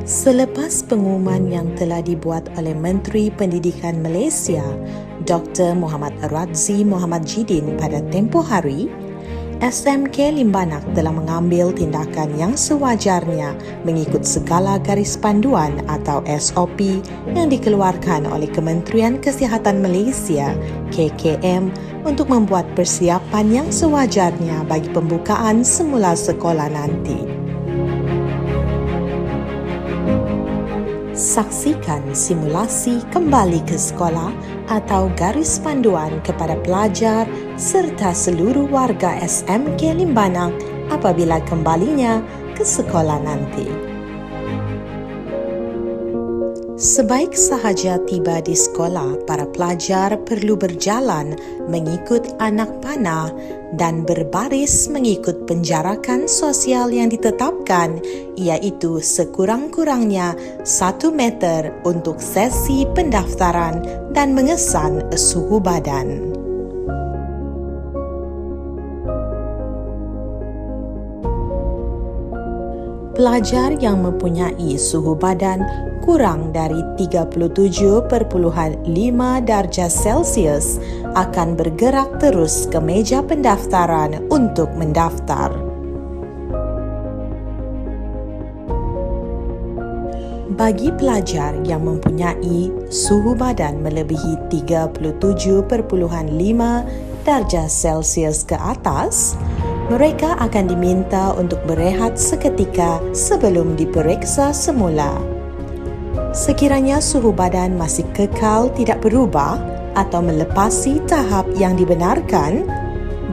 Selepas pengumuman yang telah dibuat oleh Menteri Pendidikan Malaysia, Dr. Muhammad Razzi Muhammad Jidin pada tempoh hari, SMK Limbanak telah mengambil tindakan yang sewajarnya mengikut segala garis panduan atau SOP yang dikeluarkan oleh Kementerian Kesihatan Malaysia KKM untuk membuat persiapan yang sewajarnya bagi pembukaan semula sekolah nanti. Saksikan simulasi kembali ke sekolah atau garis panduan kepada pelajar serta seluruh warga SMK Limbanak apabila kembalinya ke sekolah nanti. Sebaik sahaja tiba di sekolah, para pelajar perlu berjalan mengikut anak panah dan berbaris mengikut penjarakan sosial yang ditetapkan, iaitu sekurang-kurangnya 1 meter untuk sesi pendaftaran dan mengesan suhu badan. Pelajar yang mempunyai suhu badan kurang dari 37.5 darjah Celsius akan bergerak terus ke meja pendaftaran untuk mendaftar. Bagi pelajar yang mempunyai suhu badan melebihi 37.5 darjah Celsius ke atas, mereka akan diminta untuk berehat seketika sebelum diperiksa semula. Sekiranya suhu badan masih kekal tidak berubah atau melepasi tahap yang dibenarkan,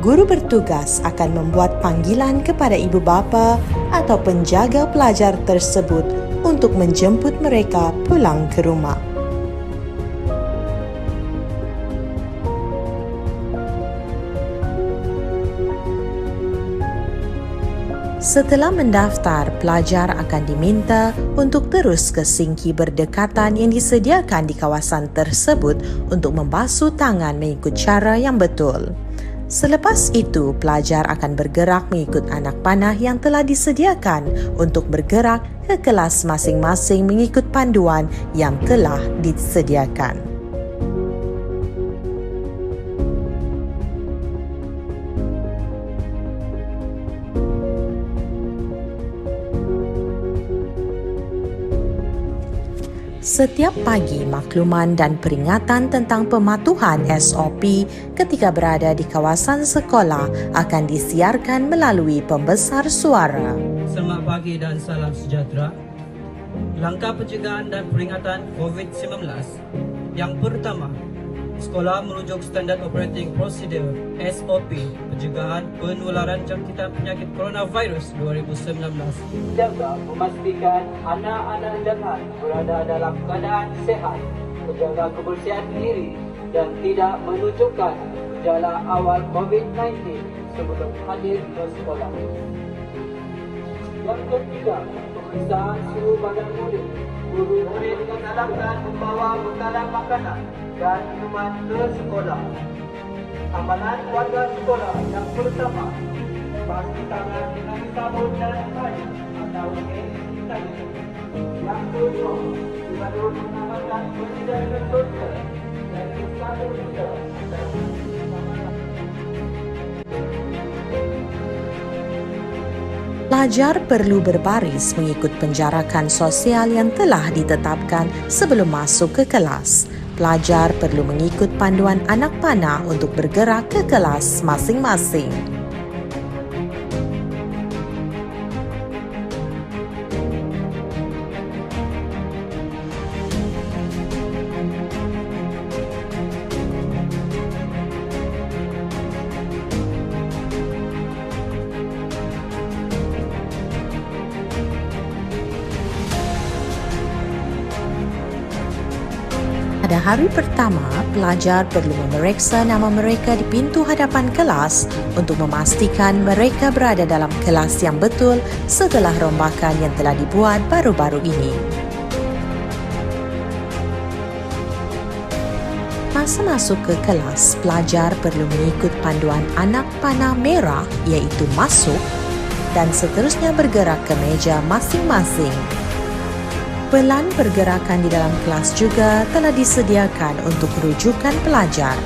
guru bertugas akan membuat panggilan kepada ibu bapa atau penjaga pelajar tersebut untuk menjemput mereka pulang ke rumah. Setelah mendaftar, pelajar akan diminta untuk terus ke sinki berdekatan yang disediakan di kawasan tersebut untuk membasuh tangan mengikut cara yang betul. Selepas itu, pelajar akan bergerak mengikut anak panah yang telah disediakan untuk bergerak ke kelas masing-masing mengikut panduan yang telah disediakan. Setiap pagi, makluman dan peringatan tentang pematuhan SOP ketika berada di kawasan sekolah akan disiarkan melalui pembesar suara. Selamat pagi dan salam sejahtera. Langkah pencegahan dan peringatan COVID-19. Yang pertama, sekolah merujuk Standard Operating Procedure SOP pencegahan penularan jangkitan penyakit coronavirus 2019. Jaga memastikan anak-anak hendaklah berada dalam keadaan sehat, menjaga kebersihan diri dan tidak menunjukkan gejala awal COVID-19 sebelum hadir ke sekolah. Yang ketiga, pemeriksaan suhu badan murid. Murid digalakkan membawa bekalan makanan dan minuman ke sekolah. Amalan warga sekolah yang pertama, basuh tangan dengan sabun dan air atau hand sanitizer. Yang kedua, dibantu mengamalkan penjagaan sosial dan 1 meter. Pelajar perlu berbaris mengikut penjarakan sosial yang telah ditetapkan sebelum masuk ke kelas. Pelajar perlu mengikut panduan anak panah untuk bergerak ke kelas masing-masing. Pada hari pertama, pelajar perlu memeriksa nama mereka di pintu hadapan kelas untuk memastikan mereka berada dalam kelas yang betul setelah rombakan yang telah dibuat baru-baru ini. Masa masuk ke kelas, pelajar perlu mengikut panduan anak panah merah iaitu masuk, dan seterusnya bergerak ke meja masing-masing. Pelan pergerakan di dalam kelas juga telah disediakan untuk rujukan pelajar.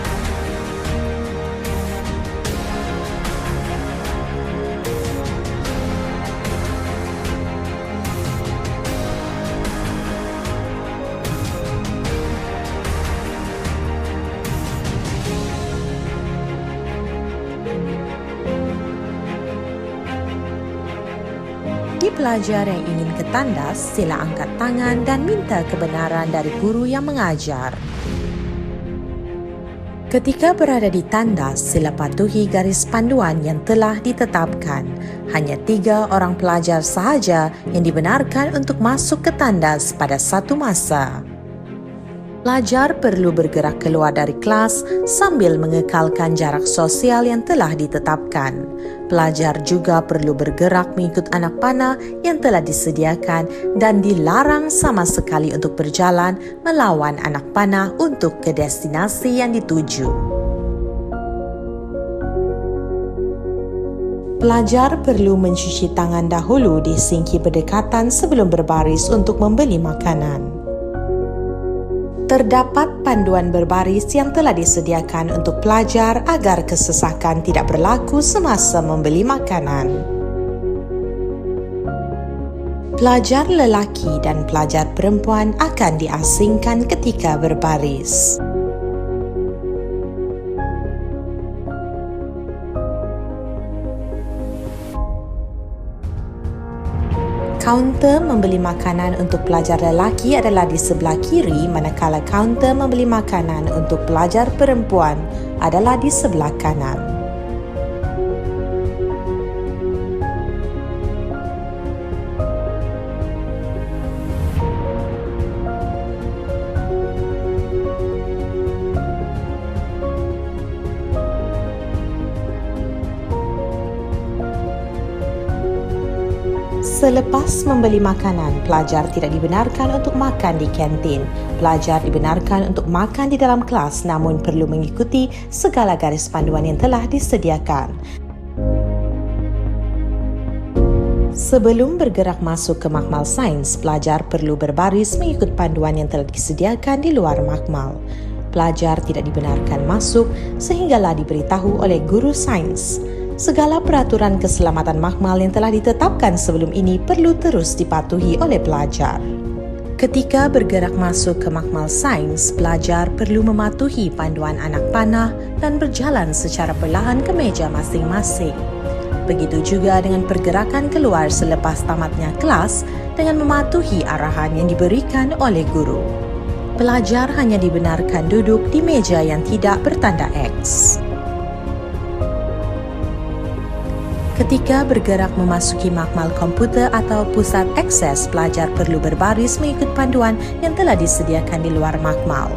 Bagi pelajar yang ingin ke tandas, sila angkat tangan dan minta kebenaran dari guru yang mengajar. Ketika berada di tandas, sila patuhi garis panduan yang telah ditetapkan. Hanya 3 orang pelajar sahaja yang dibenarkan untuk masuk ke tandas pada satu masa. Pelajar perlu bergerak keluar dari kelas sambil mengekalkan jarak sosial yang telah ditetapkan. Pelajar juga perlu bergerak mengikut anak panah yang telah disediakan dan dilarang sama sekali untuk berjalan melawan anak panah untuk ke destinasi yang dituju. Pelajar perlu mencuci tangan dahulu di sinki berdekatan sebelum berbaris untuk membeli makanan. Terdapat panduan berbaris yang telah disediakan untuk pelajar agar kesesakan tidak berlaku semasa membeli makanan. Pelajar lelaki dan pelajar perempuan akan diasingkan ketika berbaris. Kaunter membeli makanan untuk pelajar lelaki adalah di sebelah kiri, manakala kaunter membeli makanan untuk pelajar perempuan adalah di sebelah kanan. Selepas membeli makanan, pelajar tidak dibenarkan untuk makan di kantin. Pelajar dibenarkan untuk makan di dalam kelas namun perlu mengikuti segala garis panduan yang telah disediakan. Sebelum bergerak masuk ke makmal sains, pelajar perlu berbaris mengikut panduan yang telah disediakan di luar makmal. Pelajar tidak dibenarkan masuk sehinggalah diberitahu oleh guru sains. Segala peraturan keselamatan makmal yang telah ditetapkan sebelum ini perlu terus dipatuhi oleh pelajar. Ketika bergerak masuk ke makmal sains, pelajar perlu mematuhi panduan anak panah dan berjalan secara perlahan ke meja masing-masing. Begitu juga dengan pergerakan keluar selepas tamatnya kelas dengan mematuhi arahan yang diberikan oleh guru. Pelajar hanya dibenarkan duduk di meja yang tidak bertanda X. Ketika bergerak memasuki makmal komputer atau pusat akses, pelajar perlu berbaris mengikut panduan yang telah disediakan di luar makmal.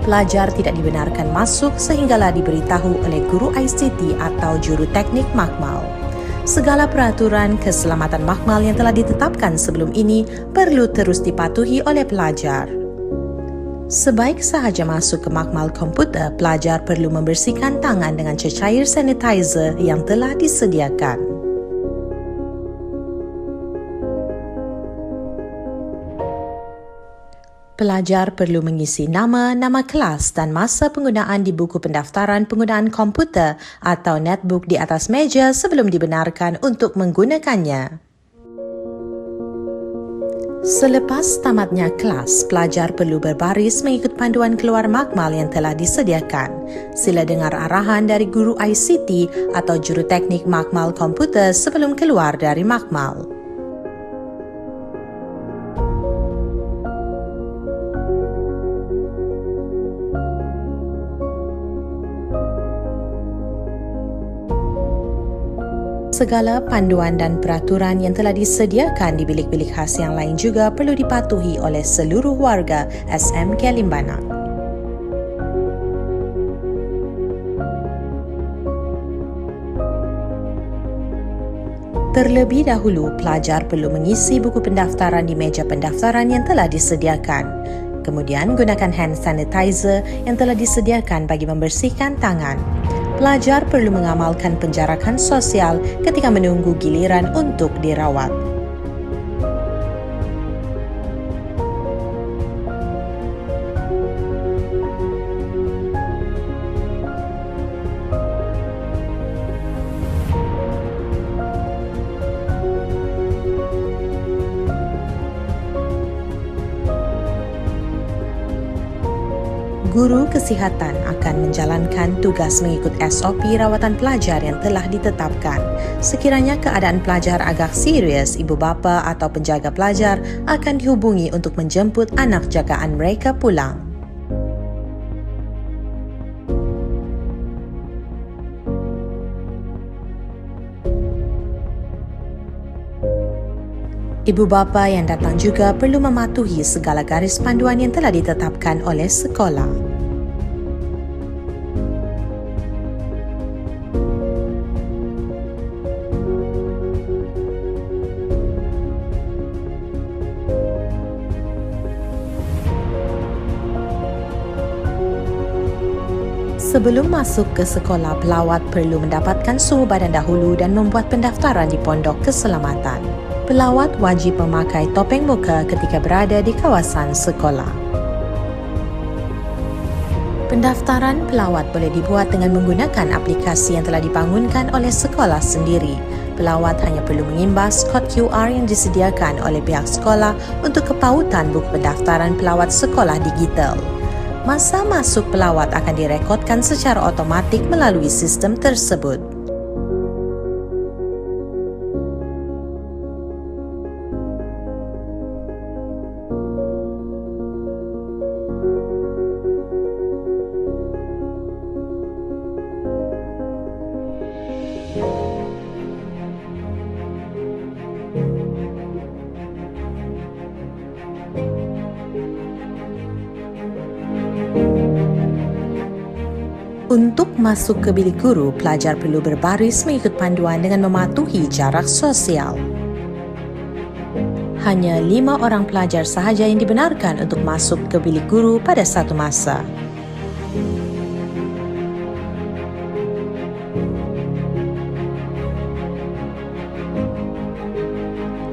Pelajar tidak dibenarkan masuk sehinggalah diberitahu oleh guru ICT atau juru teknik makmal. Segala peraturan keselamatan makmal yang telah ditetapkan sebelum ini perlu terus dipatuhi oleh pelajar. Sebaik sahaja masuk ke makmal komputer, pelajar perlu membersihkan tangan dengan cecair sanitizer yang telah disediakan. Pelajar perlu mengisi nama kelas dan masa penggunaan di buku pendaftaran penggunaan komputer atau netbook di atas meja sebelum dibenarkan untuk menggunakannya. Selepas tamatnya kelas, pelajar perlu berbaris mengikut panduan keluar makmal yang telah disediakan. Sila dengar arahan dari guru ICT atau juru teknik makmal komputer sebelum keluar dari makmal. Segala panduan dan peraturan yang telah disediakan di bilik-bilik khas yang lain juga perlu dipatuhi oleh seluruh warga SMK Limbanak. Terlebih dahulu, pelajar perlu mengisi buku pendaftaran di meja pendaftaran yang telah disediakan. Kemudian, gunakan hand sanitizer yang telah disediakan bagi membersihkan tangan. Pelajar perlu mengamalkan penjarakan sosial ketika menunggu giliran untuk dirawat. Guru kesihatan akan menjalankan tugas mengikut SOP rawatan pelajar yang telah ditetapkan. Sekiranya keadaan pelajar agak serius, ibu bapa atau penjaga pelajar akan dihubungi untuk menjemput anak jagaan mereka pulang. Ibu bapa yang datang juga perlu mematuhi segala garis panduan yang telah ditetapkan oleh sekolah. Sebelum masuk ke sekolah, pelawat perlu mendapatkan suhu badan dahulu dan membuat pendaftaran di pondok keselamatan. Pelawat wajib memakai topeng muka ketika berada di kawasan sekolah. Pendaftaran pelawat boleh dibuat dengan menggunakan aplikasi yang telah dibangunkan oleh sekolah sendiri. Pelawat hanya perlu mengimbas kod QR yang disediakan oleh pihak sekolah untuk kepautan buku pendaftaran pelawat sekolah digital. Masa masuk pelawat akan direkodkan secara otomatik melalui sistem tersebut. Untuk masuk ke bilik guru, pelajar perlu berbaris mengikut panduan dengan mematuhi jarak sosial. Hanya 5 orang pelajar sahaja yang dibenarkan untuk masuk ke bilik guru pada satu masa.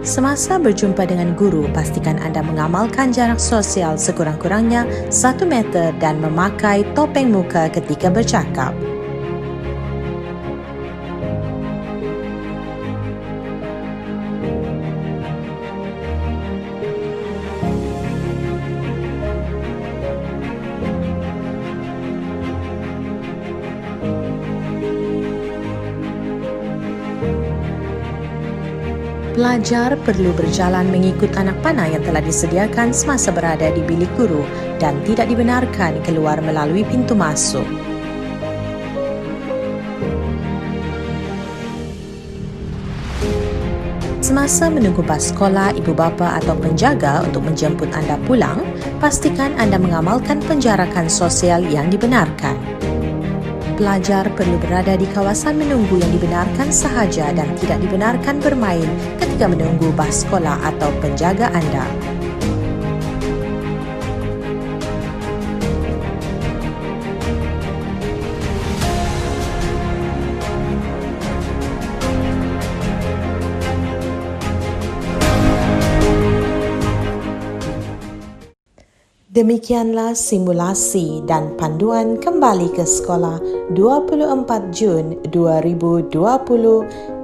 Semasa berjumpa dengan guru, pastikan anda mengamalkan jarak sosial sekurang-kurangnya 1 meter dan memakai topeng muka ketika bercakap. Pelajar perlu berjalan mengikut anak panah yang telah disediakan semasa berada di bilik guru dan tidak dibenarkan keluar melalui pintu masuk. Semasa menunggu bas sekolah, ibu bapa atau penjaga untuk menjemput anda pulang, pastikan anda mengamalkan penjarakan sosial yang dibenarkan. Pelajar perlu berada di kawasan menunggu yang dibenarkan sahaja dan tidak dibenarkan bermain ketika menunggu bas sekolah atau penjaga anda. Demikianlah simulasi dan panduan kembali ke sekolah 24 Jun 2020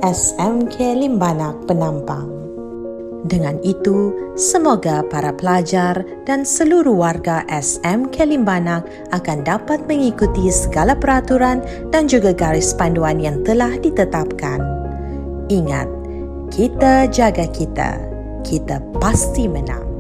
SMK Limbanak Penampang. Dengan itu, semoga para pelajar dan seluruh warga SMK Limbanak akan dapat mengikuti segala peraturan dan juga garis panduan yang telah ditetapkan. Ingat, kita jaga kita pasti menang.